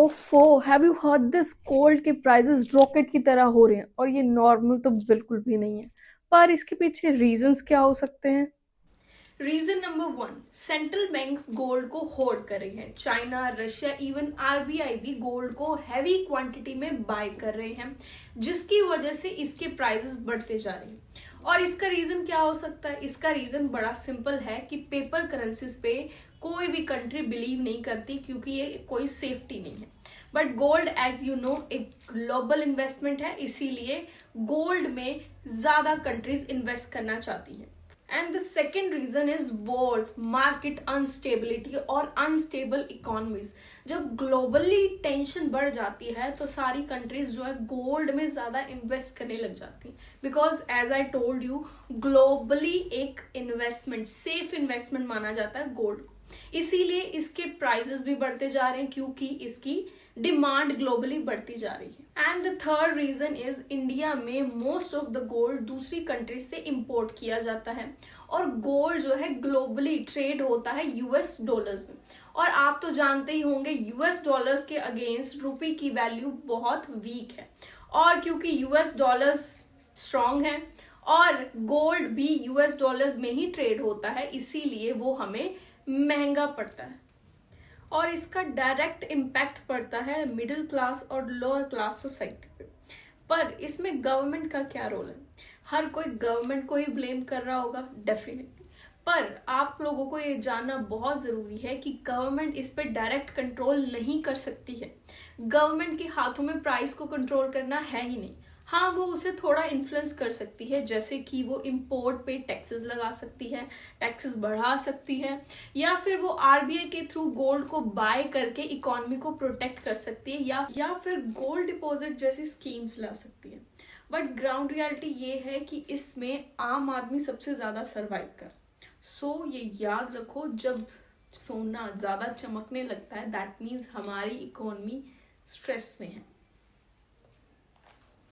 ओफो, have you heard this? Gold के prices rocket की तरह हो रहे हैं और ये नॉर्मल तो बिल्कुल भी नहीं है। पर इसके पीछे रीजंस क्या हो सकते हैं? Reason number 1, central banks gold को होल्ड कर रही हैं। चाइना, रशिया, इवन आरबीआई भी गोल्ड को हैवी क्वांटिटी में बाय कर रहे हैं, जिसकी वजह से इसके प्राइसेस बढ़ते जा रहे हैं। और इसका रीजन क्या हो सकता है? इसका रीजन बड़ा सिंपल है कि पेपर करेंसीज पे कोई भी कंट्री बिलीव नहीं करती, क्योंकि ये कोई सेफ्टी नहीं है। But gold, as you know, एक ग्लोबल इन्वेस्टमेंट है, इसीलिए गोल्ड में ज्यादा कंट्रीज इन्वेस्ट करना चाहती हैं। And the second reason is wars, market instability और अनस्टेबल इकोनॉमीज। जब ग्लोबली टेंशन बढ़ जाती है तो सारी कंट्रीज जो है गोल्ड में ज्यादा इन्वेस्ट करने लग जाती हैं, because as I told you, globally एक इन्वेस्टमेंट, सेफ इन्वेस्टमेंट माना जाता है गोल्ड को। इसीलिए इसके प्राइसेस भी बढ़ते जा रहे हैं, क्योंकि इसकी डिमांड ग्लोबली बढ़ती जा रही है। And the third reason is, India में मोस्ट ऑफ द गोल्ड दूसरी कंट्रीज से इंपोर्ट किया जाता है और गोल्ड जो है ग्लोबली ट्रेड होता है यूएस डॉलर्स में। और आप तो जानते ही होंगे, यूएस डॉलर्स के अगेंस्ट रुपी की वैल्यू बहुत वीक है। और क्योंकि यूएस डॉलर्स स्ट्रांग है और गोल्ड भी यूएस डॉलर्स में ही ट्रेड होता है, इसीलिए वो हमें महंगा पड़ता है। और इसका डायरेक्ट इम्पैक्ट पड़ता है मिडिल क्लास और लोअर क्लास सोसाइटी पे। पर इसमें गवर्नमेंट का क्या रोल है? हर कोई गवर्नमेंट को ही ब्लेम कर रहा होगा, डेफिनेटली। पर आप लोगों को ये जानना बहुत ज़रूरी है कि गवर्नमेंट इस पे डायरेक्ट कंट्रोल नहीं कर सकती है। गवर्नमेंट के हाथों में प्राइस को कंट्रोल करना है ही नहीं। हाँ, वो उसे थोड़ा इन्फ्लुएंस कर सकती है, जैसे कि वो इंपोर्ट पे टैक्सेस लगा सकती है, टैक्सेस बढ़ा सकती है, या फिर वो आरबीआई के थ्रू गोल्ड को बाय करके इकोनॉमी को प्रोटेक्ट कर सकती है, या फिर गोल्ड डिपॉजिट जैसी स्कीम्स ला सकती है। बट ग्राउंड रियलिटी ये है कि इसमें आम आदमी सबसे ज़्यादा सर्वाइव कर। सो ये याद रखो, जब सोना ज़्यादा चमकने लगता है, दैट मीन्स हमारी इकोनॉमी स्ट्रेस में है।